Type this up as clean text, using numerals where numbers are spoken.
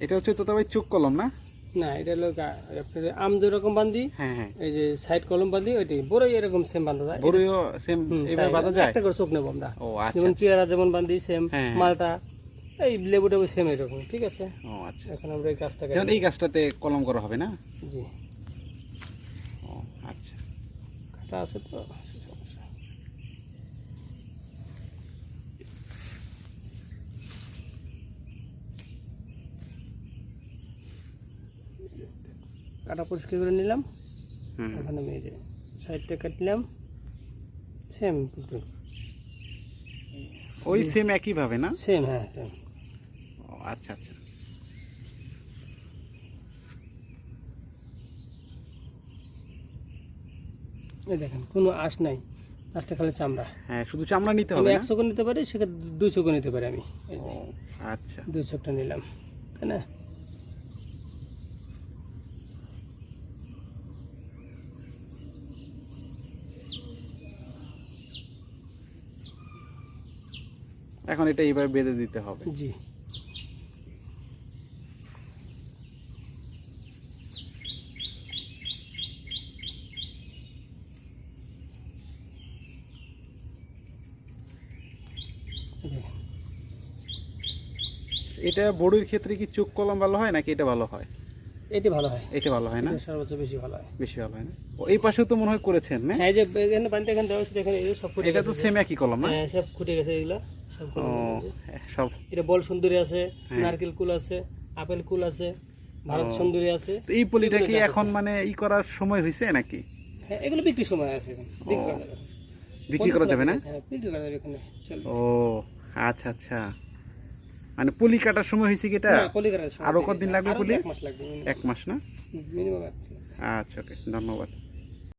এটা হচ্ছে তোতাভাই চোখ কলম না? না, এটা হলো আপনার আম যেরকম বান্ধি, হ্যাঁ হ্যাঁ, এই যে সাইড কলম বান্ধি, ওইটাই বড়ই এরকম সেম বান্ধা যায়। বড়ইও সেম এইভাবে বাঁধা যায়? একটা করে চোখ নেবো আমরা, ও আচ্ছা যেমন পেয়ারা যেমন বান্ধি সেম, হ্যাঁ, হ্যাঁ। মালটা এই লেবুটা সেম এরকম, ঠিক আছে। ও আচ্ছা, এখন আমরা এই গাছটাকে যেমন এই গাছটাতে কলম করা হবে না? জি ও আচ্ছা, কাটা আছে তো সমস্যা। কাটা পরিষ্কার করে নিলাম। হুম, এখন আমি এই যে সাইডটা কাটলাম সেম ওই সেম একই ভাবে না? সেম, হ্যাঁ সেম। ও আচ্ছা আচ্ছা, এই দেখেন কোনো আঁশ নাই, আঁশটা খালি চামড়া। হ্যাঁ শুধু চামড়া নিতে আমি হবে না? 1 চোখ নিতে পারি, সেক্ষেত্রে 2 চোখ নিতে পারি আমি। এই ও যে আচ্ছা, 2 চোখটা নিলাম, তাই না? এখন এটা এইভাবে বেঁধে দিতে হবে। জি এই দেখেন। এটা বড়ির ক্ষেত্রে কি চোখ কলম ভালো হয় নাকি এটা ভালো হয়? এটি ভালো হয়, এটা ভালো হয় না? এটা সর্বোচ্চ বেশি ভালো হয়। বেশি ভালো হয় না? ও এই পাশেও তো মনে হয় করেছেন না? হ্যাঁ, এই যে এখানে পানিতে এখানে দেওয়া হচ্ছে, দেখেন এই যে সব ফুটে এটা তো গেছে। সেম একই কলম না? হ্যাঁ, সব ফুটে গেছে এগুলো সব ও হ্যাঁ, সব। এটা বল সুন্দরী আছে, হ্যাঁ। নারকেল কুল আছে, আপেল কুল আছে, ভারত সুন্দরী আছে। তো এই পলিটা কি এগুলো গাছ এখন আছে। মানে ই করার সময় হয়েছে নাকি? হ্যাঁ, এগুলো বিক্রির সময় আছে এখন, বিক্রি করা যাবে। বিক্রি করা যাবে না? হ্যাঁ, বিক্রি করা যাবে এখানে, চলবে। ও আচ্ছা আচ্ছা, মানে পলি কাটার সময় হয়েছে কি এটা? না, পলি করার সময় আরো দেরি কতদিন আছে। লাগবে আরো পলি? 1 মাস লাগবে এক মাস না? মিনিমাম। আচ্ছা ওকে, ধন্যবাদ।